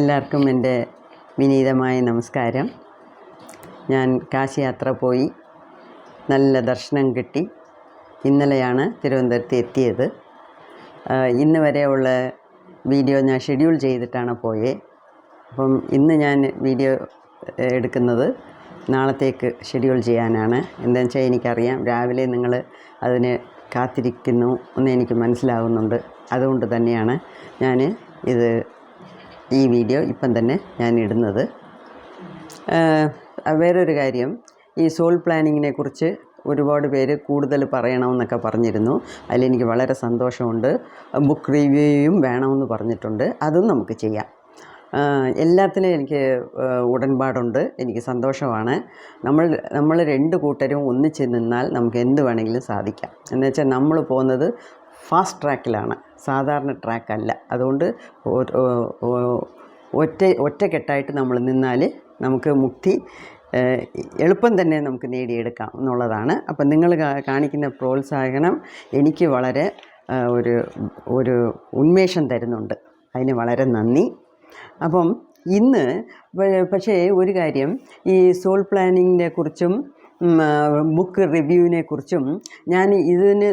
എല്ലാവർക്കും എൻ്റെ വിനീതമായ നമസ്കാരം. ഞാൻ കാശി യാത്ര പോയി നല്ല ദർശനം കിട്ടി. ഇന്നലെയാണ് തിരുവനന്തപുരത്ത് എത്തിയത്. ഇന്ന് വരെയുള്ള വീഡിയോ ഞാൻ ഷെഡ്യൂൾ ചെയ്തിട്ടാണ് പോയത്. അപ്പം ഇന്ന് ഞാൻ വീഡിയോ എടുക്കുന്നത് നാളത്തേക്ക് ഷെഡ്യൂൾ ചെയ്യാനാണ്. എന്താണെന്ന് വെച്ചാൽ എനിക്കറിയാം രാവിലെ നിങ്ങൾ അതിന് കാത്തിരിക്കുന്നു എന്ന് എനിക്ക് മനസ്സിലാകുന്നുണ്ട്. അതുകൊണ്ട് തന്നെയാണ് ഞാൻ ഈ വീഡിയോ ഇപ്പം തന്നെ ഞാൻ ഇടുന്നത്. വേറൊരു കാര്യം, ഈ സോൾ പ്ലാനിങ്ങിനെ കുറിച്ച് ഒരുപാട് പേര് കൂടുതൽ പറയണമെന്നൊക്കെ പറഞ്ഞിരുന്നു. അതിലെനിക്ക് വളരെ സന്തോഷമുണ്ട്. ബുക്ക് റിവ്യൂയും വേണമെന്ന് പറഞ്ഞിട്ടുണ്ട്. അതും നമുക്ക് ചെയ്യാം. എല്ലാത്തിനും എനിക്ക് ഉടൻപാടുണ്ട്. എനിക്ക് സന്തോഷമാണ്. നമ്മൾ രണ്ട് കൂട്ടരും ഒന്നിച്ച് നിന്നാൽ നമുക്ക് എന്ത് വേണമെങ്കിലും സാധിക്കാം. എന്നുവെച്ചാൽ നമ്മൾ പോകുന്നത് ഫാസ്റ്റ് ട്രാക്കിലാണ്, സാധാരണ ട്രാക്കല്ല. അതുകൊണ്ട് ഒറ്റക്കെട്ടായിട്ട് നമ്മൾ നിന്നാൽ നമുക്ക് മുക്തി എളുപ്പം തന്നെ നമുക്ക് നേടിയെടുക്കാം എന്നുള്ളതാണ്. അപ്പം നിങ്ങൾ കാണിക്കുന്ന പ്രോത്സാഹനം എനിക്ക് വളരെ ഒരു ഉന്മേഷം തരുന്നുണ്ട്. അതിന് വളരെ നന്ദി. അപ്പം ഇന്ന് പക്ഷേ ഒരു കാര്യം, ഈ സോൾ പ്ലാനിങ്ങിനെ കുറിച്ചും ബുക്ക് റിവ്യൂവിനെ കുറിച്ചും ഞാൻ ഇതിന്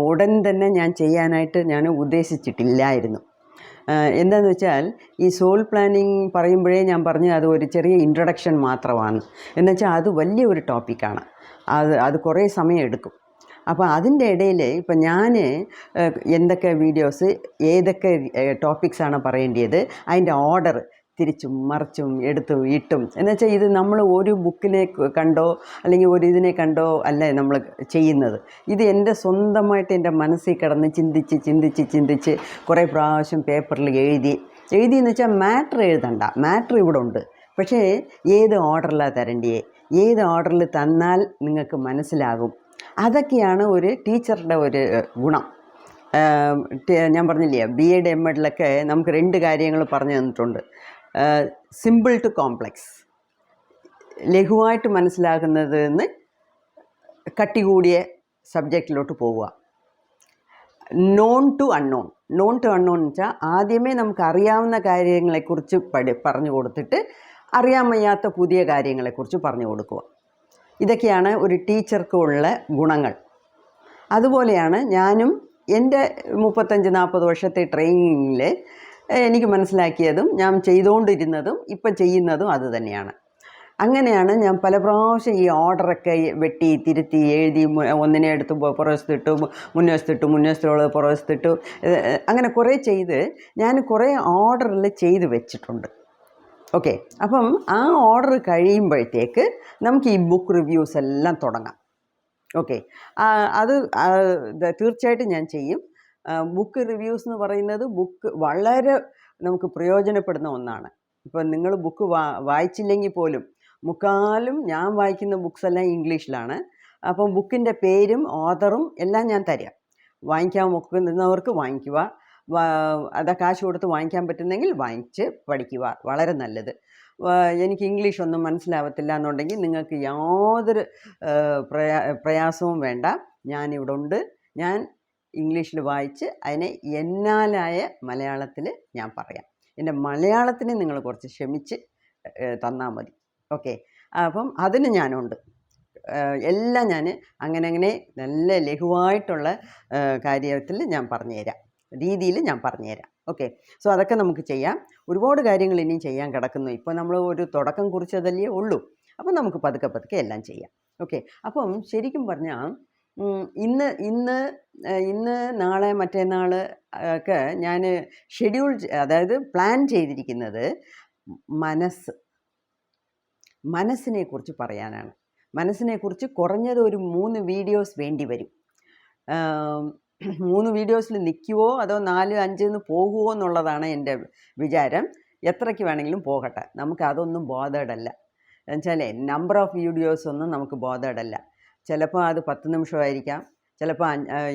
ഉടൻ തന്നെ ഞാൻ ചെയ്യാനായിട്ട് ഞാൻ ഉദ്ദേശിച്ചിട്ടില്ലായിരുന്നു. എന്താണെന്ന് വെച്ചാൽ, ഈ സോൾ പ്ലാനിങ് പറയുമ്പോഴേ ഞാൻ പറഞ്ഞു അത് ഒരു ചെറിയ ഇൻട്രൊഡക്ഷൻ മാത്രമാണ്. എന്നുവെച്ചാൽ അത് വലിയൊരു ടോപ്പിക്കാണ്. അത് കുറേ സമയം എടുക്കും. അപ്പോൾ അതിൻ്റെ ഇടയിൽ ഇപ്പം ഞാൻ എന്തൊക്കെ വീഡിയോസ് ഏതൊക്കെ ടോപ്പിക്സാണ് പറയേണ്ടത്, അതിൻ്റെ ഓർഡർ തിരിച്ചും മറിച്ചും എടുത്തും ഇട്ടും, എന്നുവെച്ചാൽ ഇത് നമ്മൾ ഒരു ബുക്കിനെ കണ്ടോ അല്ലെങ്കിൽ ഒരു ഇതിനെ കണ്ടോ അല്ല നമ്മൾ ചെയ്യുന്നത്. ഇത് എൻ്റെ സ്വന്തമായിട്ട് എൻ്റെ മനസ്സിൽ കിടന്ന് ചിന്തിച്ച് കുറേ പ്രാവശ്യം പേപ്പറിൽ എഴുതിയെന്ന് വെച്ചാൽ മാറ്റർ എഴുതണ്ട, മാറ്റർ ഇവിടെ ഉണ്ട്. പക്ഷേ ഏത് ഓർഡറിലാണ് തരേണ്ടത്, ഏത് ഓർഡറിൽ തന്നാൽ നിങ്ങൾക്ക് മനസ്സിലാകും. അതൊക്കെയാണ് ഒരു ടീച്ചറുടെ ഒരു ഗുണം. ഞാൻ പറഞ്ഞില്ലേ, BEd MEdലൊക്കെ നമുക്ക് രണ്ട് കാര്യങ്ങൾ പറഞ്ഞു തന്നിട്ടുണ്ട്. സിമ്പിൾ ടു കോംപ്ലക്സ്, ലഘുവായിട്ട് മനസ്സിലാകുന്നത് എന്ന് കട്ടി കൂടിയ സബ്ജക്റ്റിലോട്ട് പോവുക. നോൺ ടു അൺനോൺ എന്ന് വെച്ചാൽ ആദ്യമേ നമുക്ക് അറിയാവുന്ന കാര്യങ്ങളെക്കുറിച്ച് പറഞ്ഞു കൊടുത്തിട്ട് അറിയാൻ വയ്യാത്ത പുതിയ കാര്യങ്ങളെക്കുറിച്ച് പറഞ്ഞു കൊടുക്കുക. ഇതൊക്കെയാണ് ഒരു ടീച്ചർക്കുള്ള ഗുണങ്ങൾ. അതുപോലെയാണ് ഞാനും എൻ്റെ 35-40 വർഷത്തെ ട്രെയിനിങ്ങിൽ എനിക്ക് മനസ്സിലാക്കിയതും ഞാൻ ചെയ്തുകൊണ്ടിരുന്നതും ഇപ്പം ചെയ്യുന്നതും അത് തന്നെയാണ്. അങ്ങനെയാണ് ഞാൻ പല പ്രാവശ്യം ഈ ഓർഡറൊക്കെ വെട്ടി തിരുത്തി എഴുതി ഒന്നിനെ എടുത്ത് പുറവശത്തിട്ടു, മുൻവശത്തുള്ളത് പുറവശത്തിട്ടു, അങ്ങനെ കുറേ ചെയ്ത് ഞാൻ കുറേ ഓർഡറിൽ ചെയ്ത് വെച്ചിട്ടുണ്ട്. ഓക്കെ, അപ്പം ആ ഓർഡർ കഴിയുമ്പോഴത്തേക്ക് നമുക്ക് ഈ ബുക്ക് റിവ്യൂസ് എല്ലാം തുടങ്ങാം. ഓക്കെ, അത് തീർച്ചയായിട്ടും ഞാൻ ചെയ്യും. ബുക്ക് റിവ്യൂസ് എന്ന് പറയുന്നത് വളരെ നമുക്ക് പ്രയോജനപ്പെടുന്ന ഒന്നാണ്. ഇപ്പം നിങ്ങൾ ബുക്ക് വായിച്ചില്ലെങ്കിൽ പോലും മുക്കാലും ഞാൻ വായിക്കുന്ന ബുക്സ് എല്ലാം ഇംഗ്ലീഷിലാണ്. അപ്പം ബുക്കിൻ്റെ പേരും ഓഥറും എല്ലാം ഞാൻ തരാം. വാങ്ങിക്കാൻ നോക്കുന്നവർക്ക് വാങ്ങിക്കുക, കാശ് കൊടുത്ത് വാങ്ങിക്കാൻ പറ്റുന്നെങ്കിൽ വാങ്ങിച്ച് പഠിക്കുക, വളരെ നല്ലത്. എനിക്ക് ഇംഗ്ലീഷ് ഒന്നും മനസ്സിലാവത്തില്ല എന്നുണ്ടെങ്കിൽ നിങ്ങൾക്ക് യാതൊരു പ്രയാസവും വേണ്ട. ഞാനിവിടെ ഉണ്ട്. ഞാൻ ഇംഗ്ലീഷിൽ വായിച്ച് അതിനെ എന്നാലായ മലയാളത്തിൽ ഞാൻ പറയാം. എൻ്റെ മലയാളത്തിന് നിങ്ങൾ കുറച്ച് ക്ഷമിച്ച് തന്നാൽ മതി. ഓക്കെ, അപ്പം അതിന് ഞാനുണ്ട്. എല്ലാം ഞാൻ അങ്ങനെ നല്ല ലഘുവായിട്ടുള്ള കാര്യത്തിൽ ഞാൻ പറഞ്ഞുതരാം, രീതിയിൽ ഞാൻ പറഞ്ഞുതരാം. ഓക്കെ, സോ അതൊക്കെ നമുക്ക് ചെയ്യാം. ഒരുപാട് കാര്യങ്ങൾ ഇനിയും ചെയ്യാൻ കിടക്കുന്നു. ഇപ്പോൾ നമ്മൾ ഒരു തുടക്കം കുറിച്ചതല്ലേ ഉള്ളൂ. അപ്പം നമുക്ക് പതുക്കെ എല്ലാം ചെയ്യാം. ഓക്കെ, അപ്പം ശരിക്കും പറഞ്ഞാൽ ഇന്ന് നാളെ മറ്റന്നാൾ ഒക്കെ ഞാൻ ഷെഡ്യൂൾ, അതായത് പ്ലാൻ ചെയ്തിരിക്കുന്നത് മനസ്സിനെ കുറിച്ച് പറയാനാണ്. മനസ്സിനെക്കുറിച്ച് കുറഞ്ഞത് ഒരു 3 വീഡിയോസ് വേണ്ടി വരും. 3 വീഡിയോസിൽ നിൽക്കുമോ അതോ 4-5 പോകുമോ എന്നുള്ളതാണ് എൻ്റെ വിചാരം. എത്രയ്ക്ക് വേണമെങ്കിലും പോകട്ടെ, നമുക്ക് അതൊന്നും ബോധേഡല്ല. എന്നുവെച്ചാൽ നമ്പർ ഓഫ് വീഡിയോസ് ഒന്നും നമുക്ക് ബോധേഡല്ല. ചിലപ്പോൾ അത് 10 നിമിഷമായിരിക്കാം, ചിലപ്പോൾ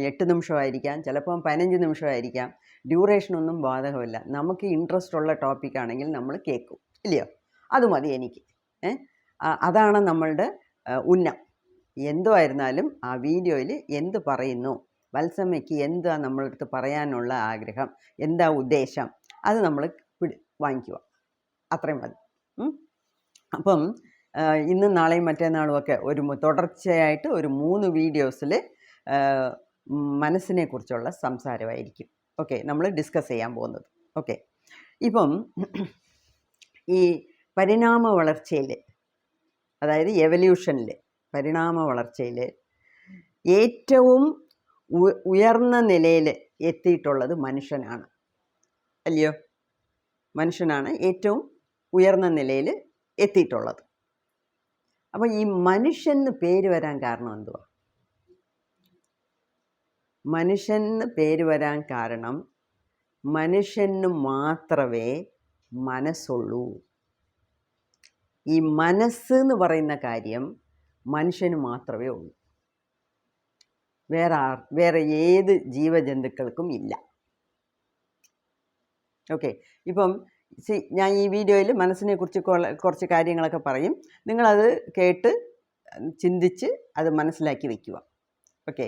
8 നിമിഷമായിരിക്കാം, ചിലപ്പോൾ 15 നിമിഷമായിരിക്കാം. ഡ്യൂറേഷനൊന്നും ബാധകമല്ല. നമുക്ക് ഇൻട്രസ്റ്റ് ഉള്ള ടോപ്പിക്കാണെങ്കിൽ നമ്മൾ കേൾക്കും, ഇല്ലയോ? അത് മതി എനിക്ക്. അതാണ് നമ്മളുടെ ഉന്നം. എന്തോ ആയിരുന്നാലും ആ വീഡിയോയിൽ എന്ത് പറയുന്നു, വത്സമ്മയ്ക്ക് എന്താ നമ്മളടുത്ത് പറയാനുള്ള ആഗ്രഹം, എന്താ ഉദ്ദേശം, അത് നമ്മൾ വാങ്ങിക്കുക. അത്രയും മതി. അപ്പം ഇന്നും നാളെയും മറ്റന്നാളും ഒക്കെ ഒരു തുടർച്ചയായിട്ട് ഒരു 3 വീഡിയോസിൽ മനസ്സിനെക്കുറിച്ചുള്ള സംസാരമായിരിക്കും. ഓക്കെ, നമ്മൾ ഡിസ്കസ് ചെയ്യാൻ പോകുന്നത്. ഓക്കെ, ഇപ്പം ഈ പരിണാമ വളർച്ചയിൽ, അതായത് എവല്യൂഷനിൽ, പരിണാമ വളർച്ചയിൽ ഏറ്റവും ഉയർന്ന നിലയിൽ എത്തിയിട്ടുള്ളത് മനുഷ്യനാണ്, അല്ലയോ? മനുഷ്യനാണ് ഏറ്റവും ഉയർന്ന നിലയിൽ എത്തിയിട്ടുള്ളത്. അപ്പോൾ ഈ മനുഷ്യന് പേര് വരാൻ കാരണം എന്തുവാ? മനുഷ്യന് പേര് വരാൻ കാരണം മനുഷ്യന് മാത്രമേ മനസ്സുള്ളൂ. ഈ മനസ്സ് എന്ന് പറയുന്ന കാര്യം മനുഷ്യന് മാത്രമേ ഉള്ളൂ, വേറെ ഏത് ജീവജന്തുക്കൾക്കും ഇല്ല. ഓക്കെ, ഇപ്പം ഞാൻ ഈ വീഡിയോയിൽ മനസ്സിനെ കുറിച്ച് കുറച്ച് കാര്യങ്ങളൊക്കെ പറയും. നിങ്ങളത് കേട്ട് ചിന്തിച്ച് അത് മനസ്സിലാക്കി വയ്ക്കുക. ഓക്കെ,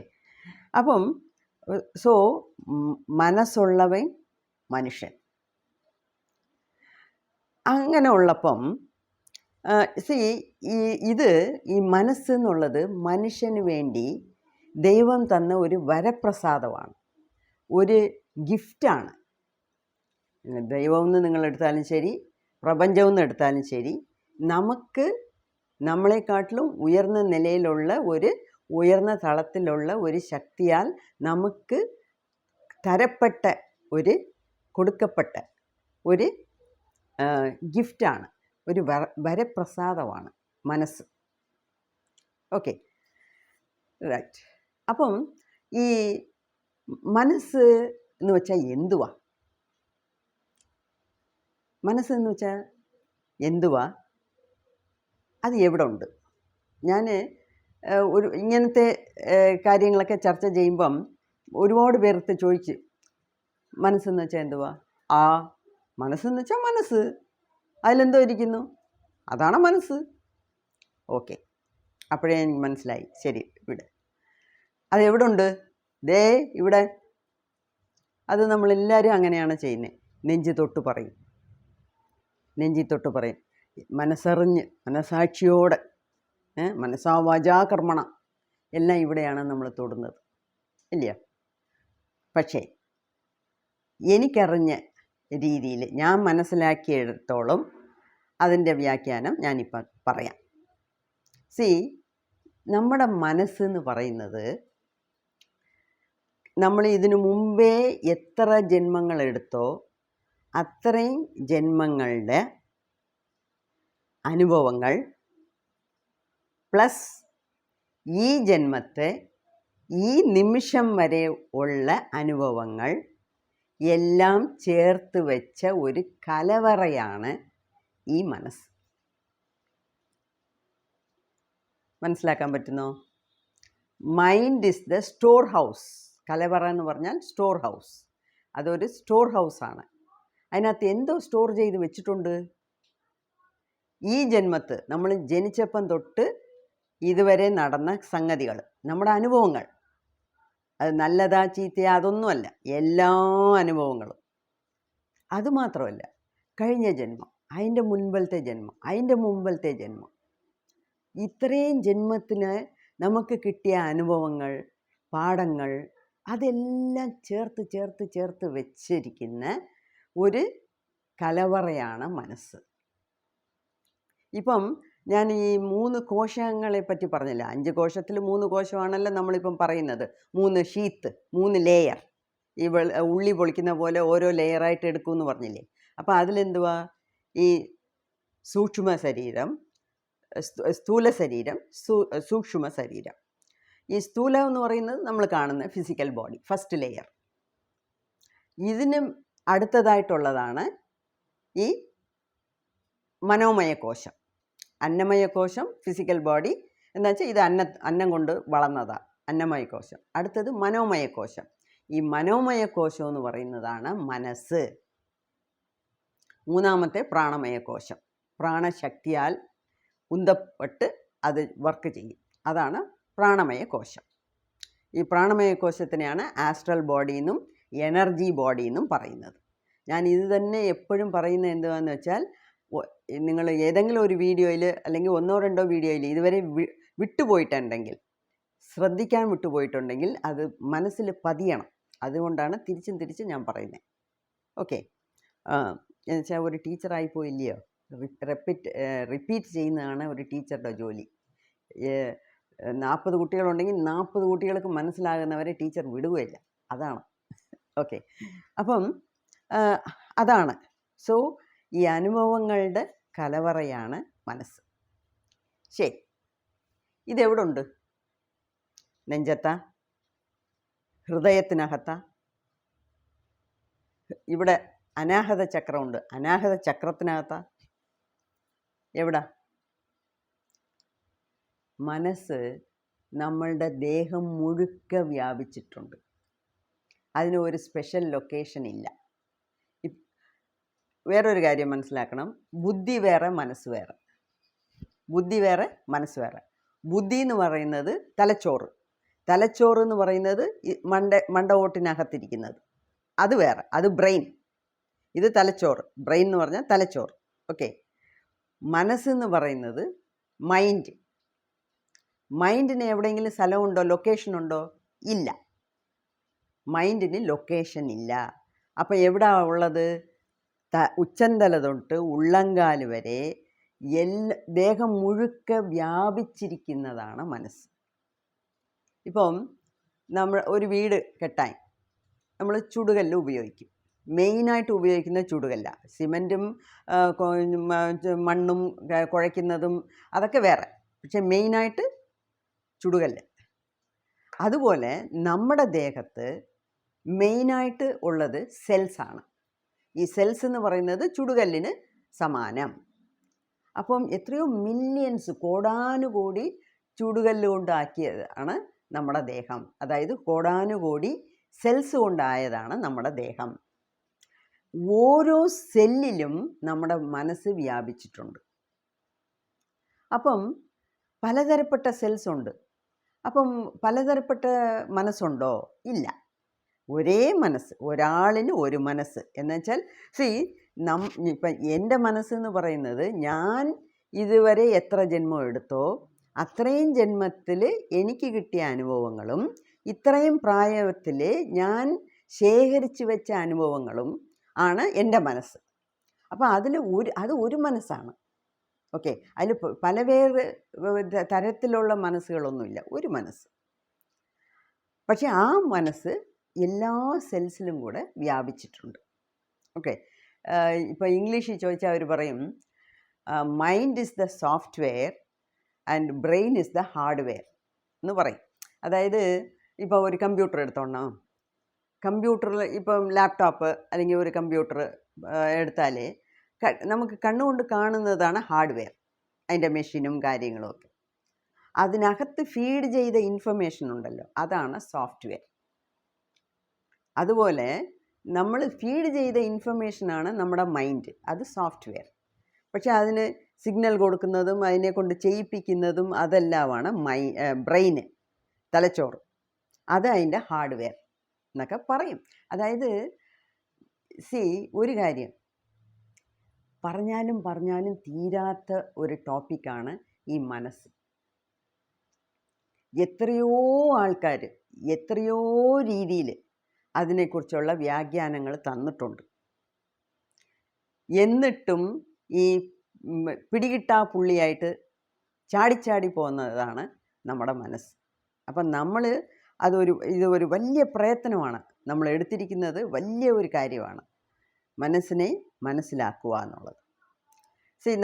അപ്പം മനസ്സുള്ളവൻ മനുഷ്യൻ. അങ്ങനെ ഉള്ളപ്പം ഈ മനസ്സെന്നുള്ളത് മനുഷ്യന് വേണ്ടി ദൈവം തന്ന ഒരു വരപ്രസാദമാണ്, ഒരു ഗിഫ്റ്റാണ്. ദൈവമെന്ന് നിങ്ങളെടുത്താലും ശരി, പ്രപഞ്ചമെന്ന് എടുത്താലും ശരി, നമ്മളെക്കാട്ടിലും ഉയർന്ന നിലയിലുള്ള ഉയർന്ന തളത്തിലുള്ള ഒരു ശക്തിയാൽ നമുക്ക് കൊടുക്കപ്പെട്ട ഒരു ഗിഫ്റ്റാണ്, ഒരു വരപ്രസാദമാണ് മനസ്സ്. Okay, right. അപ്പം ഈ മനസ്സ് എന്ന് വെച്ചാൽ എന്തുവാ? മനസ്സെന്ന് വെച്ചാൽ എന്തുവാ? അത് എവിടെ ഉണ്ട്? ഞാൻ ഇങ്ങനത്തെ കാര്യങ്ങളൊക്കെ ചർച്ച ചെയ്യുമ്പം ഒരുപാട് പേർക്ക് ചോദിച്ച്, മനസ്സെന്ന് വെച്ചാൽ എന്തുവാ? മനസ്സെന്ന് വെച്ചാൽ മനസ്സ്, അതിലെന്തോ ഇരിക്കുന്നു, അതാണ് മനസ്സ്. ഓക്കെ, അപ്പോഴേ എനിക്ക് മനസ്സിലായി. ശരി, ഇവിടെ അത് എവിടെ ഉണ്ട്? ദേ ഇവിടെ. അത് നമ്മളെല്ലാവരും അങ്ങനെയാണ് ചെയ്യുന്നത്. നെഞ്ചി തൊട്ട് പറയും, മനസ്സറിഞ്ഞ്, മനസാക്ഷിയോടെ, മനസ്സാ വാചാ കർമ്മണ എല്ലാം ഇവിടെയാണ് നമ്മൾ തൊടുന്നത്, ഇല്ല? പക്ഷേ എനിക്കറിഞ്ഞ രീതിയിൽ ഞാൻ മനസ്സിലാക്കിയെടുത്തോളം അതിൻ്റെ വ്യാഖ്യാനം ഞാനിപ്പം പറയാം. നമ്മുടെ മനസ്സെന്ന് പറയുന്നത്, നമ്മൾ ഇതിനു മുമ്പേ എത്ര ജന്മങ്ങളെടുത്തോ അത്രയും ജന്മങ്ങളുടെ അനുഭവങ്ങൾ പ്ലസ് ഈ ജന്മത്തെ ഈ നിമിഷം വരെ ഉള്ള അനുഭവങ്ങൾ എല്ലാം ചേർത്ത് വെച്ച ഒരു കലവറയാണ് ഈ മനസ്സ്. മനസ്സിലാക്കാൻ പറ്റുന്നോ? Mind is the store house. കലവറ എന്ന് പറഞ്ഞാൽ സ്റ്റോർ ഹൗസ്. അതൊരു സ്റ്റോർ ഹൗസാണ്. അതിനകത്ത് എന്തോ സ്റ്റോർ ചെയ്ത് വെച്ചിട്ടുണ്ട്. ഈ ജന്മത്ത് നമ്മൾ ജനിച്ചപ്പം തൊട്ട് ഇതുവരെ നടന്ന സംഗതികൾ, നമ്മുടെ അനുഭവങ്ങൾ, അത് നല്ലതാ ചീത്തയാ അതൊന്നുമല്ല, എല്ലാ അനുഭവങ്ങളും. അതുമാത്രമല്ല, കഴിഞ്ഞ ജന്മം, അതിൻ്റെ മുൻപത്തെ ജന്മം, അതിൻ്റെ മുമ്പത്തെ ജന്മം, ഇത്രയും ജന്മത്തിന് നമുക്ക് കിട്ടിയ അനുഭവങ്ങൾ, പാഠങ്ങൾ, അതെല്ലാം ചേർത്ത് വെച്ചിരിക്കുന്ന ഒരു കലവറയാണ് മനസ്സ്. ഇപ്പം ഞാൻ ഈ 3 കോശങ്ങളെ പറ്റി പറഞ്ഞില്ല. 5 കോശത്തിൽ 3 കോശമാണല്ലോ നമ്മളിപ്പം പറയുന്നത്. 3 ഷീത്ത്, 3 ലെയർ. ഈ ഉള്ളി പൊളിക്കുന്ന പോലെ ഓരോ ലെയറായിട്ട് എടുക്കുമെന്ന് പറഞ്ഞില്ലേ? അപ്പോൾ അതിലെന്തുവാ? ഈ സൂക്ഷ്മ ശരീരം, സ്ഥൂല ശരീരം, സൂക്ഷ്മ ശരീരം. ഈ സ്ഥൂലം എന്ന് പറയുന്നത് നമ്മൾ കാണുന്ന ഫിസിക്കൽ ബോഡി, ഫസ്റ്റ് ലെയർ. ഇതിനും അടുത്തതായിട്ടുള്ളതാണ് ഈ മനോമയ കോശം. അന്നമയ കോശം ഫിസിക്കൽ ബോഡി എന്ന് വെച്ചാൽ ഇത് അന്നം കൊണ്ട് വളർന്നതാണ്, അന്നമയ കോശം. അടുത്തത് മനോമയ കോശം. ഈ മനോമയ കോശം എന്ന് പറയുന്നതാണ് മനസ്സ്. മൂന്നാമത്തെ പ്രാണമയ കോശം, പ്രാണശക്തിയാൽ ഉന്തപ്പെട്ട് അത് വർക്ക് ചെയ്യും, അതാണ് പ്രാണമയ കോശം. ഈ പ്രാണമയ കോശത്തിനെയാണ് ആസ്ട്രൽ ബോഡി എന്നും എനർജി ബോഡി എന്നും പറയുന്നത്. ഞാൻ ഇത് തന്നെ എപ്പോഴും പറയുന്നത് എന്താണെന്ന് വെച്ചാൽ, നിങ്ങൾ ഏതെങ്കിലും ഒരു വീഡിയോയിൽ അല്ലെങ്കിൽ ഒന്നോ രണ്ടോ വീഡിയോയിൽ ഇതുവരെ വിട്ടുപോയിട്ടുണ്ടെങ്കിൽ, ശ്രദ്ധിക്കാൻ വിട്ടുപോയിട്ടുണ്ടെങ്കിൽ അത് മനസ്സിൽ പതിയണം. അതുകൊണ്ടാണ് തിരിച്ചും ഞാൻ പറയുന്നത്. ഓക്കെ, എന്നുവെച്ചാൽ ഒരു ടീച്ചറായി പോയില്ലയോ, റിപ്പീറ്റ് ചെയ്യുന്നതാണ് ഒരു ടീച്ചറുടെ ജോലി. 40 കുട്ടികളുണ്ടെങ്കിൽ 40 കുട്ടികൾക്ക് മനസ്സിലാകുന്നവരെ ടീച്ചർ വിടുകയില്ല. അതാണ്. ഓക്കെ, അപ്പം അതാണ്. സോ ഈ അനുഭവങ്ങളുടെ കലവറയാണ് മനസ്സ്. ശരി, ഇതെവിടെ ഉണ്ട്? നെഞ്ചത്താ? ഹൃദയത്തിനകത്താ? ഇവിടെ അനാഹത ചക്രമുണ്ട്. അനാഹത ചക്രത്തിനകത്താ? എവിടാ? മനസ്സ് നമ്മളുടെ ദേഹം മുഴുക്ക വ്യാപിച്ചിട്ടുണ്ട്. അതിന് ഒരു സ്പെഷ്യൽ ലൊക്കേഷൻ ഇല്ല. വേറൊരു കാര്യം മനസ്സിലാക്കണം, ബുദ്ധി വേറെ മനസ്സ് വേറെ. ബുദ്ധി വേറെ മനസ്സ് വേറെ. ബുദ്ധി എന്ന് പറയുന്നത് തലച്ചോറ്. തലച്ചോറ് എന്ന് പറയുന്നത് മണ്ടവോട്ടിനകത്തിരിക്കുന്നത്, അത് വേറെ, അത് ബ്രെയിൻ. ഇത് തലച്ചോറ്. ബ്രെയിൻ എന്ന് പറഞ്ഞാൽ തലച്ചോറ്. ഓക്കെ, മനസ്സെന്ന് പറയുന്നത് മൈൻഡ്. മൈൻഡിന് എവിടെയെങ്കിലും സ്ഥലമുണ്ടോ, ലൊക്കേഷൻ ഉണ്ടോ? ഇല്ല. മൈൻഡിന് ലൊക്കേഷൻ ഇല്ല. അപ്പം എവിടാ ഉള്ളത്? ഉച്ചന്തല തൊട്ട് ഉള്ളങ്കാല് വരെ ദേഹം മുഴുക്ക വ്യാപിച്ചിരിക്കുന്നതാണ് മനസ്സ്. ഇപ്പം നമ്മൾ ഒരു വീട് കെട്ടാൻ നമ്മൾ ചുടുകല്ല് ഉപയോഗിക്കും. മെയിനായിട്ട് ഉപയോഗിക്കുന്ന ചുടുകല്ല. സിമൻറ്റും മണ്ണും കുഴയ്ക്കുന്നതും അതൊക്കെ വേറെ, പക്ഷെ മെയിനായിട്ട് ചുടുകല്ല്. അതുപോലെ നമ്മുടെ ദേഹത്ത് മെയിനായിട്ട് ഉള്ളത് സെൽസാണ്. ഈ സെൽസ് എന്ന് പറയുന്നത് ചുടുകല്ലിന് സമാനം. അപ്പം എത്രയോ മില്യൺസ്, കോടാനുകോടി ചുടുകല്ല് കൊണ്ടാക്കിയതാണ് നമ്മുടെ ദേഹം. അതായത് കോടാനുകോടി സെൽസ് കൊണ്ടായതാണ് നമ്മുടെ ദേഹം. ഓരോ സെല്ലിലും നമ്മുടെ മനസ്സ് വ്യാപിച്ചിട്ടുണ്ട്. അപ്പം പലതരപ്പെട്ട സെൽസ് ഉണ്ട്. അപ്പം പലതരപ്പെട്ട മനസ്സുണ്ടോ? ഇല്ല. ഒരേ മനസ്സ്, ഒരാളിന് ഒരു മനസ്സ്. എന്നുവെച്ചാൽ ഇപ്പം എൻ്റെ മനസ്സെന്ന് പറയുന്നത് ഞാൻ ഇതുവരെ എത്ര ജന്മം എടുത്തോ അത്രയും ജന്മത്തിൽ എനിക്ക് കിട്ടിയ അനുഭവങ്ങളും ഇത്രയും പ്രായത്തിൽ ഞാൻ ശേഖരിച്ചു വെച്ച അനുഭവങ്ങളും ആണ് എൻ്റെ മനസ്സ്. അപ്പോൾ അത് ഒരു മനസ്സാണ്. ഓക്കെ, അതിൽ പല തരത്തിലുള്ള മനസ്സുകളൊന്നുമില്ല, ഒരു മനസ്സ്. പക്ഷെ ആ മനസ്സ് എല്ലാ സെൽസിലും കൂടെ വ്യാപിച്ചിട്ടുണ്ട്. ഓക്കെ, ഇപ്പോൾ ഇംഗ്ലീഷിൽ ചോദിച്ചാൽ അവർ പറയും mind is the software and brain is the hardware എന്ന് പറയും. അതായത് ഇപ്പോൾ ഒരു കമ്പ്യൂട്ടർ എടുത്തോണം. കമ്പ്യൂട്ടറിൽ ഇപ്പം ലാപ്ടോപ്പ് അല്ലെങ്കിൽ ഒരു കമ്പ്യൂട്ടർ എടുത്താൽ നമുക്ക് കണ്ണുകൊണ്ട് കാണുന്നതാണ് ഹാർഡ്വെയർ, അതിൻ്റെ മെഷീനും കാര്യങ്ങളും ഒക്കെ. അതിനകത്ത് ഫീഡ് ചെയ്ത ഇൻഫർമേഷൻ ഉണ്ടല്ലോ, അതാണ് സോഫ്റ്റ്വെയർ. അതുപോലെ നമ്മൾ ഫീഡ് ചെയ്ത ഇൻഫർമേഷനാണ് നമ്മുടെ മൈൻഡ്, അത് സോഫ്റ്റ്വെയർ. പക്ഷെ അതിന് സിഗ്നൽ കൊടുക്കുന്നതും അതിനെ കൊണ്ട് ചെയ്യിപ്പിക്കുന്നതും അതെല്ലാമാണ് ബ്രെയിന്, തലച്ചോറ്. അത് അതിൻ്റെ ഹാർഡ്വെയർ എന്നൊക്കെ പറയും. അതായത് ഒരു കാര്യം പറഞ്ഞാലും തീരാത്ത ഒരു ടോപ്പിക്കാണ് ഈ മനസ്സ്. എത്രയോ ആൾക്കാർ എത്രയോ രീതിയിൽ അതിനെക്കുറിച്ചുള്ള വ്യാഖ്യാനങ്ങൾ തന്നിട്ടുണ്ട്. എന്നിട്ടും ഈ പിടികിട്ടാ പുള്ളിയായിട്ട് ചാടിച്ചാടി പോകുന്നതാണ് നമ്മുടെ മനസ്സ്. അപ്പം ഇതൊരു വലിയ പ്രയത്നമാണ് നമ്മൾ എടുത്തിരിക്കുന്നത്, വലിയ ഒരു കാര്യമാണ് മനസ്സിനെ മനസ്സിലാക്കുക എന്നുള്ളത്.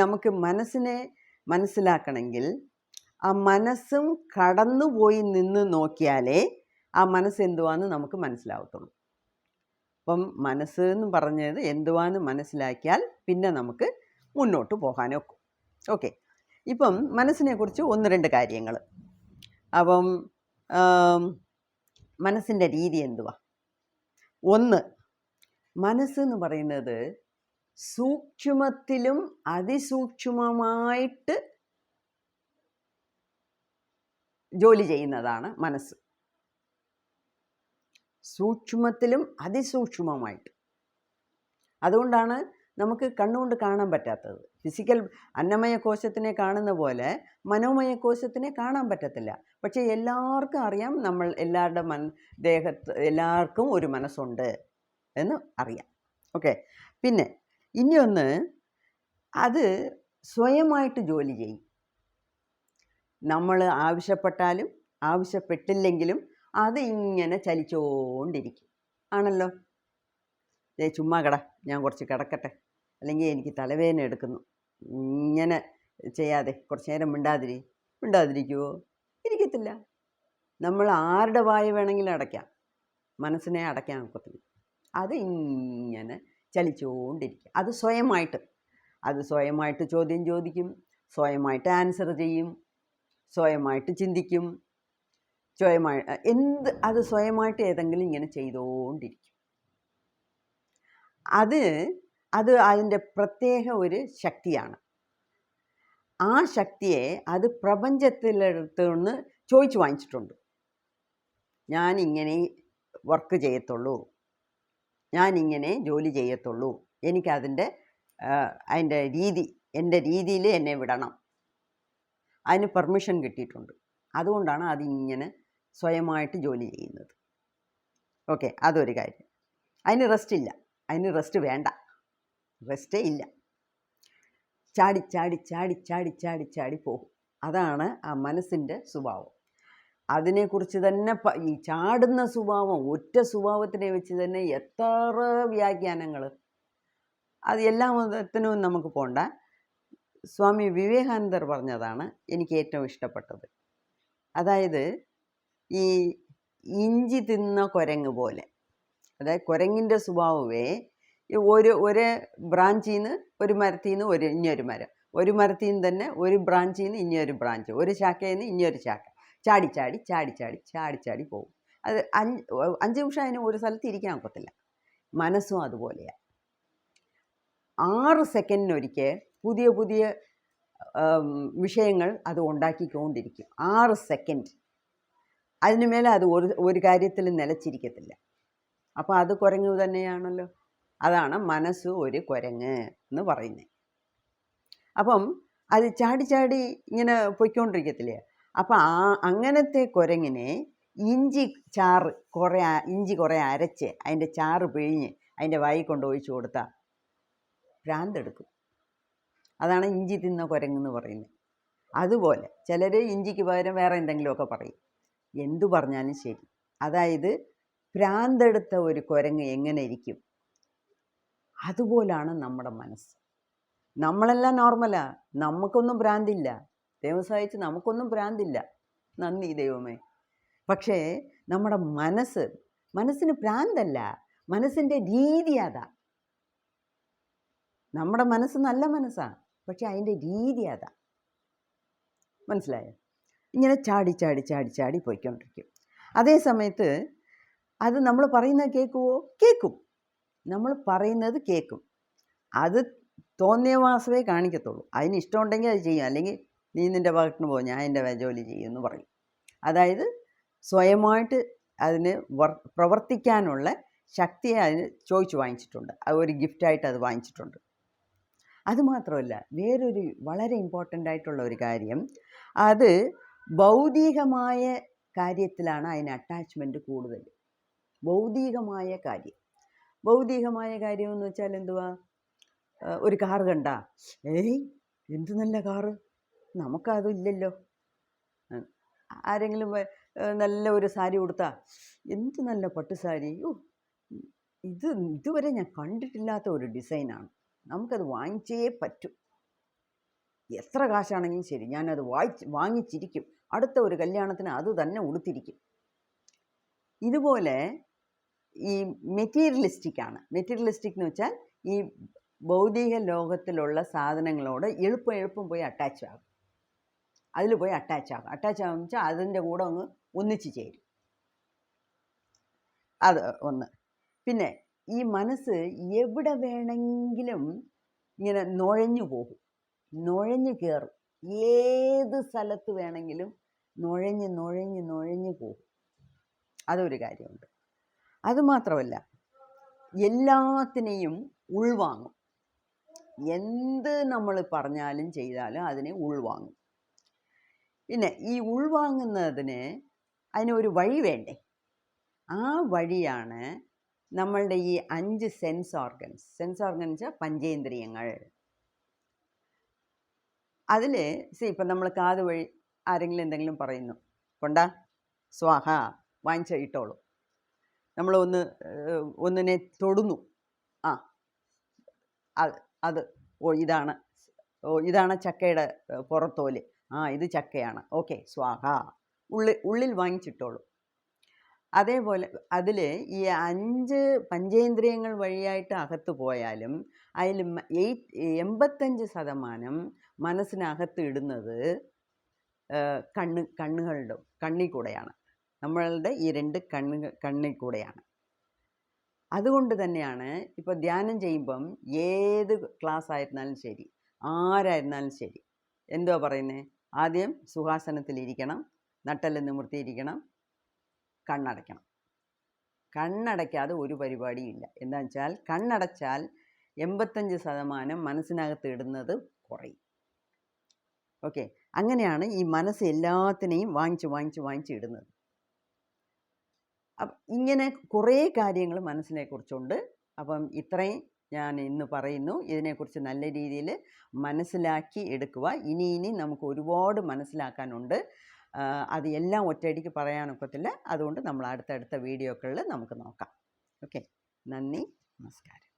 നമുക്ക് മനസ്സിനെ മനസ്സിലാക്കണമെങ്കിൽ ആ മനസ്സും കടന്നുപോയി നിന്ന് നോക്കിയാലേ ആ മനസ്സ് എന്തുവാന്ന് നമുക്ക് മനസ്സിലാവത്തുള്ളൂ. അപ്പം മനസ്സ് എന്ന് പറഞ്ഞത് എന്തുവാന്ന് മനസ്സിലാക്കിയാൽ പിന്നെ നമുക്ക് മുന്നോട്ട് പോകാനൊക്കും. ഓക്കെ, ഇപ്പം മനസ്സിനെ കുറിച്ച് 1-2 കാര്യങ്ങൾ. അപ്പം മനസ്സിൻ്റെ രീതി എന്തുവാ? 1, മനസ്സെന്ന് പറയുന്നത് സൂക്ഷ്മത്തിലും അതിസൂക്ഷ്മമായിട്ട് ജോലി ചെയ്യുന്നതാണ് മനസ്സ്. സൂക്ഷ്മത്തിലും അതിസൂക്ഷ്മമായിട്ട്. അതുകൊണ്ടാണ് നമുക്ക് കണ്ണുകൊണ്ട് കാണാൻ പറ്റാത്തത്. ഫിസിക്കൽ അന്നമയ കോശത്തിനെ കാണുന്ന പോലെ മനോമയ കോശത്തിനെ കാണാൻ പറ്റത്തില്ല. പക്ഷേ എല്ലാവർക്കും അറിയാം, നമ്മൾ എല്ലാവരുടെ ദേഹത്ത് എല്ലാവർക്കും ഒരു മനസ്സുണ്ട് എന്ന് അറിയാം. ഓക്കെ. പിന്നെ ഇനിയൊന്ന്, അത് സ്വയമായിട്ട് ജോലി ചെയ്യും. നമ്മൾ ആവശ്യപ്പെട്ടാലും ആവശ്യപ്പെട്ടില്ലെങ്കിലും അത് ഇങ്ങനെ ചലിച്ചുകൊണ്ടിരിക്കും. ആണല്ലോ. ചുമ്മാ ഞാൻ കുറച്ച് കിടക്കട്ടെ, അല്ലെങ്കിൽ എനിക്ക് തലവേദന എടുക്കുന്നു, ഇങ്ങനെ ചെയ്യാതെ കുറച്ച് നേരം മിണ്ടാതിരിക്കുമോ? ഇരിക്കത്തില്ല. നമ്മൾ ആരുടെ വായ വേണമെങ്കിലും അടയ്ക്കാം, മനസ്സിനെ അടയ്ക്കാൻ ഒക്കത്തില്ല. അത് ഇങ്ങനെ ചലിച്ചുകൊണ്ടിരിക്കും. അത് സ്വയമായിട്ട് ചോദ്യം ചോദിക്കും, സ്വയമായിട്ട് ആൻസർ ചെയ്യും, സ്വയമായിട്ട് ചിന്തിക്കും, അത് സ്വയമായിട്ട് ഏതെങ്കിലും ഇങ്ങനെ ചെയ്തുകൊണ്ടിരിക്കും. അത് അതിൻ്റെ പ്രത്യേക ഒരു ശക്തിയാണ്. ആ ശക്തിയെ അത് പ്രപഞ്ചത്തിലെടുത്ത് നിന്ന് ചോദിച്ചു വാങ്ങിച്ചിട്ടുണ്ട്. ഞാനിങ്ങനെ വർക്ക് ചെയ്യത്തുള്ളൂ, ഞാനിങ്ങനെ ജോലി ചെയ്യത്തുള്ളൂ, എനിക്കതിൻ്റെ എൻ്റെ രീതിയിൽ എന്നെ വിടണം, അതിന് പെർമിഷൻ കിട്ടിയിട്ടുണ്ട്. അതുകൊണ്ടാണ് അതിങ്ങനെ സ്വയമായിട്ട് ജോലി ചെയ്യുന്നത്. ഓക്കെ, അതൊരു കാര്യം. അതിന് റെസ്റ്റ് വേണ്ട, റെസ്റ്റേ ഇല്ല. ചാടി പോകും. അതാണ് ആ മനസ്സിൻ്റെ സ്വഭാവം. അതിനെക്കുറിച്ച് തന്നെ ഈ ചാടുന്ന സ്വഭാവം, ഒറ്റ സ്വഭാവത്തിനെ വെച്ച് തന്നെ എത്ര വ്യാഖ്യാനങ്ങൾ. അത് എല്ലാ മതത്തിനും നമുക്ക് പോണ്ട. സ്വാമി വിവേകാനന്ദർ പറഞ്ഞതാണ് എനിക്ക് ഏറ്റവും ഇഷ്ടപ്പെട്ടത്. അതായത് ഈ ഇഞ്ചി തിന്ന കുരങ്ങ് പോലെ, അതായത് കുരങ്ങിൻ്റെ സ്വഭാവമേ ഒരു ബ്രാഞ്ചിൽ നിന്ന്, ഒരു മരത്തിൽ നിന്ന് ഇനിയൊരു മരം, ഒരു മരത്തിൽ നിന്ന് തന്നെ ഒരു ബ്രാഞ്ചിൽ നിന്ന് ഇനിയൊരു ബ്രാഞ്ച്, ഒരു ശാഖയിൽ നിന്ന് ഇനിയൊരു ശാഖ, ചാടി പോകും. അത് 5 നിമിഷം അതിന് ഒരു സ്ഥലത്ത് ഇരിക്കാൻ ഒക്കത്തില്ല. മനസ്സും അതുപോലെയാണ്. 6 സെക്കൻഡിനൊരിക്കൽ പുതിയ വിഷയങ്ങൾ അത് ഉണ്ടാക്കിക്കൊണ്ടിരിക്കും. 6 സെക്കൻഡ്. അതിന് മേലെ അത് ഒരു കാര്യത്തിൽ നിലച്ചിരിക്കത്തില്ല. അപ്പോൾ അത് കുരങ്ങ് തന്നെയാണല്ലോ. അതാണ് മനസ്സ് ഒരു കുരങ്ങ് എന്ന് പറയുന്നത്. അപ്പം അത് ചാടി ഇങ്ങനെ പൊയ്ക്കൊണ്ടിരിക്കത്തില്ലേ. അപ്പം അങ്ങനത്തെ കുരങ്ങിനെ ഇഞ്ചി കുറേ അരച്ച് അതിൻ്റെ ചാറ് പിഴിഞ്ഞ് അതിൻ്റെ വായിൽ കൊണ്ട് ഒഴിച്ചു കൊടുത്താൽ ഭ്രാന്തെടുക്കും. അതാണ് ഇഞ്ചി തിന്ന കുരങ്ങെന്ന് പറയുന്നത്. അതുപോലെ ചിലർ ഇഞ്ചിക്ക് പകരം വേറെ എന്തെങ്കിലുമൊക്കെ പറയും. എന്തു പറഞ്ഞാലും ശരി, അതായത് ഭ്രാന്തെടുത്ത ഒരു കുരങ്ങ് എങ്ങനെ ഇരിക്കും, അതുപോലാണ് നമ്മുടെ മനസ്സ്. നമ്മളെല്ലാം നോർമലാ, നമുക്കൊന്നും ഭ്രാന്തില്ല. ദൈവം സഹായിച്ച് നമുക്കൊന്നും ഭ്രാന്തില്ല, നന്ദി ദൈവമേ. പക്ഷേ നമ്മുടെ മനസ്സിന് ഭ്രാന്തല്ല, മനസ്സിൻ്റെ രീതി അതാ. നമ്മുടെ മനസ്സ് നല്ല മനസ്സാണ്, പക്ഷെ അതിൻ്റെ രീതി അതാ. മനസ്സിലായോ? ഇങ്ങനെ ചാടി പോയിക്കൊണ്ടിരിക്കും. അതേ സമയത്ത് അത് നമ്മൾ പറയുന്നത് കേൾക്കുമോ? കേൾക്കും. നമ്മൾ പറയുന്നത് കേൾക്കും. അത് തോന്നിയ മാസമേ കാണിക്കത്തുള്ളൂ. അതിന് ഇഷ്ടമുണ്ടെങ്കിൽ അത് ചെയ്യും, അല്ലെങ്കിൽ നീ നിൻ്റെ ഭാഗത്തിന് പോകും, ഞാൻ എൻ്റെ ജോലി ചെയ്യുമെന്ന് പറയും. അതായത് സ്വയമായിട്ട് അതിന് പ്രവർത്തിക്കാനുള്ള ശക്തിയെ അതിന് ചോദിച്ചു വാങ്ങിച്ചിട്ടുണ്ട്. അത് ഒരു ഗിഫ്റ്റായിട്ട് അത് വാങ്ങിച്ചിട്ടുണ്ട്. അതുമാത്രമല്ല, വേറൊരു വളരെ ഇമ്പോർട്ടൻ്റ് ആയിട്ടുള്ള ഒരു കാര്യം, അത് ഭൗതികമായ കാര്യത്തിലാണ് അതിന് അറ്റാച്ച്മെൻറ്റ് കൂടുതൽ. ഭൗതികമായ കാര്യം എന്ന് വെച്ചാൽ എന്തുവാ? ഒരു കാറ് കണ്ടാ, എന്ത് നല്ല കാറ്, നമുക്കതില്ലല്ലോ. ആരെങ്കിലും നല്ല ഒരു സാരി കൊടുത്താ, എന്ത് നല്ല പട്ടുസാരി, ഇതുവരെ ഞാൻ കണ്ടിട്ടില്ലാത്ത ഒരു ഡിസൈനാണ്, നമുക്കത് വാങ്ങിച്ചേ പറ്റൂ. എത്ര കാശാണെങ്കിലും ശരി, ഞാനത് വാങ്ങിച്ചിരിക്കും. അടുത്ത ഒരു കല്യാണത്തിന് അത് തന്നെ ഉടുത്തിരിക്കും. ഇതുപോലെ ഈ മെറ്റീരിയലിസ്റ്റിക് എന്ന് വെച്ചാൽ ഈ ഭൗതിക ലോകത്തിലുള്ള സാധനങ്ങളോട് എളുപ്പം പോയി അറ്റാച്ച് ആകും. അറ്റാച്ച് ആകും വെച്ചാൽ അതിൻ്റെ കൂടെ ഒന്നിച്ച് ചേരും. അത് ഒന്ന്. പിന്നെ ഈ മനസ്സ് എവിടെ വേണമെങ്കിലും ഇങ്ങനെ നുഴഞ്ഞു കയറും. ഏത് സ്ഥലത്ത് വേണമെങ്കിലും നുഴഞ്ഞു പോകും. അതൊരു കാര്യമുണ്ട്. അതുമാത്രമല്ല, എല്ലാത്തിനെയും ഉൾവാങ്ങും. എന്ത് നമ്മൾ പറഞ്ഞാലും ചെയ്താലും അതിനെ ഉൾവാങ്ങും. പിന്നെ ഈ ഉൾവാങ്ങുന്നതിന് അതിനൊരു വഴി വേണ്ടേ? ആ വഴിയാണ് നമ്മളുടെ ഈ 5 സെൻസ് ഓർഗൻസ് പഞ്ചേന്ദ്രിയങ്ങൾ. അതിൽ ഇപ്പം നമ്മൾ കാത് വഴി ആരെങ്കിലും എന്തെങ്കിലും പറയുന്നു, കൊണ്ടാ സ്വാഹ വാങ്ങിച്ച ഇട്ടോളൂ. നമ്മൾ ഒന്നിനെ തൊടുന്നു, ആ അത് ഇതാണ് ചക്കയുടെ പുറത്തോല്, ഇത് ചക്കയാണ്, ഓക്കെ സ്വാഹ, ഉള്ളിൽ വാങ്ങിച്ചിട്ടോളൂ. അതേപോലെ അതിൽ ഈ 5 പഞ്ചേന്ദ്രിയങ്ങൾ വഴിയായിട്ട് അകത്ത് പോയാലും അതിൽ 85% മനസ്സിനകത്ത് ഇടുന്നത് കണ്ണിൽ കൂടെയാണ്. നമ്മളുടെ ഈ 2 കണ്ണിൽ കൂടെയാണ്. അതുകൊണ്ട് തന്നെയാണ് ഇപ്പോൾ ധ്യാനം ചെയ്യുമ്പം ഏത് ക്ലാസ് ആയിരുന്നാലും ശരി, ആരായിരുന്നാലും ശരി, എന്തുവാ പറയുന്നത്? ആദ്യം സുഖാസനത്തിലിരിക്കണം, നട്ടെല്ല് നിവർത്തിയിരിക്കണം, കണ്ണടയ്ക്കണം. കണ്ണടയ്ക്കാതെ ഒരു പരിപാടിയില്ല. എന്താണെന്ന് വെച്ചാൽ കണ്ണടച്ചാൽ 85% മനസ്സിനകത്ത് ഇടുന്നത് കുറയും. ഓക്കെ, അങ്ങനെയാണ് ഈ മനസ്സ് എല്ലാത്തിനെയും വാങ്ങിച്ച് ഇടുന്നത്. അപ്പം ഇങ്ങനെ കുറേ കാര്യങ്ങൾ മനസ്സിനെക്കുറിച്ചുണ്ട്. അപ്പം ഇത്രയും ഞാൻ ഇന്ന് പറയുന്നു. ഇതിനെക്കുറിച്ച് നല്ല രീതിയിൽ മനസ്സിലാക്കി എടുക്കുക. ഇനി നമുക്ക് ഒരുപാട് മനസ്സിലാക്കാനുണ്ട്. അത് എല്ലാം ഒറ്റയടിക്ക് പറയാനൊക്കത്തില്ല. അതുകൊണ്ട് നമ്മൾ അടുത്തടുത്ത വീഡിയോകളിൽ നമുക്ക് നോക്കാം. ഓക്കെ, നന്ദി, നമസ്കാരം.